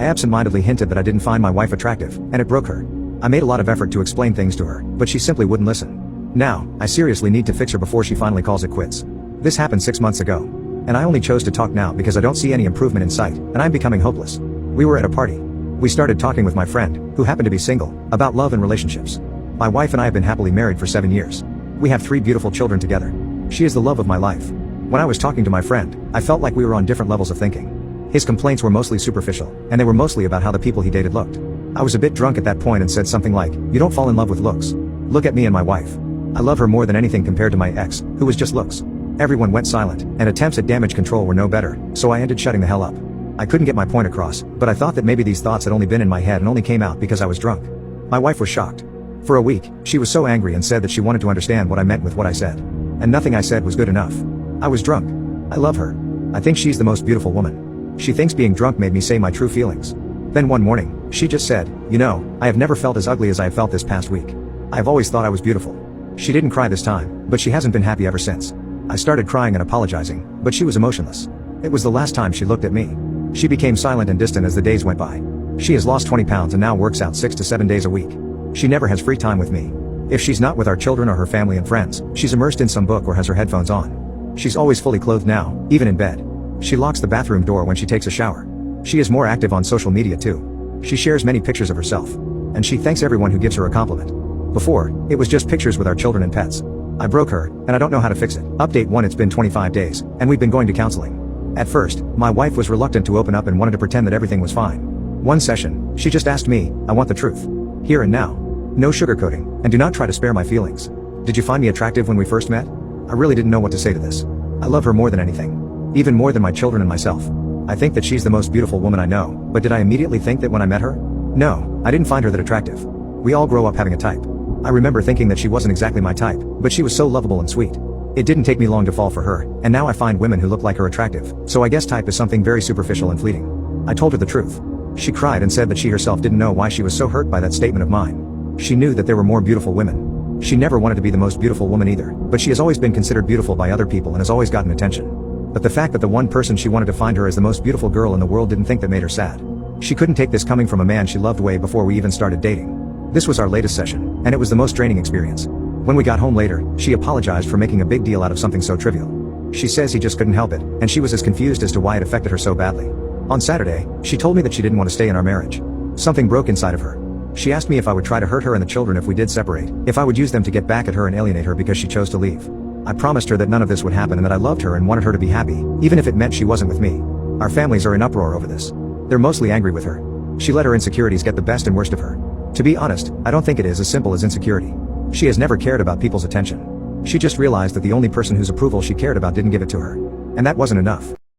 I absentmindedly hinted that I didn't find my wife attractive, and it broke her. I made a lot of effort to explain things to her, but she simply wouldn't listen. Now, I seriously need to fix her before she finally calls it quits. This happened 6 months ago. And I only chose to talk now because I don't see any improvement in sight, and I'm becoming hopeless. We were at a party. We started talking with my friend, who happened to be single, about love and relationships. My wife and I have been happily married for 7 years. We have 3 beautiful children together. She is the love of my life. When I was talking to my friend, I felt like we were on different levels of thinking. His complaints were mostly superficial, and they were mostly about how the people he dated looked. I was a bit drunk at that point and said something like, "You don't fall in love with looks. Look at me and my wife. I love her more than anything compared to my ex, who was just looks." Everyone went silent, and attempts at damage control were no better, so I ended shutting the hell up. I couldn't get my point across, but I thought that maybe these thoughts had only been in my head and only came out because I was drunk. My wife was shocked. For a week, she was so angry and said that she wanted to understand what I meant with what I said. And nothing I said was good enough. I was drunk. I love her. I think she's the most beautiful woman. She thinks being drunk made me say my true feelings. Then one morning, she just said, "You know, I have never felt as ugly as I have felt this past week. I have always thought I was beautiful." She didn't cry this time, but she hasn't been happy ever since. I started crying and apologizing, but she was emotionless. It was the last time she looked at me. She became silent and distant as the days went by. She has lost 20 pounds and now works out 6 to 7 days a week. She never has free time with me. If she's not with our children or her family and friends, she's immersed in some book or has her headphones on. She's always fully clothed now, even in bed. She locks the bathroom door when she takes a shower. She is more active on social media too. She shares many pictures of herself. And she thanks everyone who gives her a compliment. Before, it was just pictures with our children and pets. I broke her, and I don't know how to fix it. Update 1: It's been 25 days, and we've been going to counseling. At first, my wife was reluctant to open up and wanted to pretend that everything was fine. One session, she just asked me, "I want the truth. Here and now. No sugarcoating, and do not try to spare my feelings. Did you find me attractive when we first met?" I really didn't know what to say to this. I love her more than anything. Even more than my children and myself. I think that she's the most beautiful woman I know, but did I immediately think that when I met her? No, I didn't find her that attractive. We all grow up having a type. I remember thinking that she wasn't exactly my type, but she was so lovable and sweet. It didn't take me long to fall for her, and now I find women who look like her attractive, so I guess type is something very superficial and fleeting. I told her the truth. She cried and said that she herself didn't know why she was so hurt by that statement of mine. She knew that there were more beautiful women. She never wanted to be the most beautiful woman either, but she has always been considered beautiful by other people and has always gotten attention. But the fact that the one person she wanted to find her as the most beautiful girl in the world didn't think that made her sad. She couldn't take this coming from a man she loved way before we even started dating. This was our latest session, and it was the most draining experience. When we got home later, she apologized for making a big deal out of something so trivial. She says he just couldn't help it, and she was as confused as to why it affected her so badly. On Saturday, she told me that she didn't want to stay in our marriage. Something broke inside of her. She asked me if I would try to hurt her and the children if we did separate, if I would use them to get back at her and alienate her because she chose to leave. I promised her that none of this would happen and that I loved her and wanted her to be happy, even if it meant she wasn't with me. Our families are in uproar over this. They're mostly angry with her. She let her insecurities get the best and worst of her. To be honest, I don't think it is as simple as insecurity. She has never cared about people's attention. She just realized that the only person whose approval she cared about didn't give it to her. And that wasn't enough.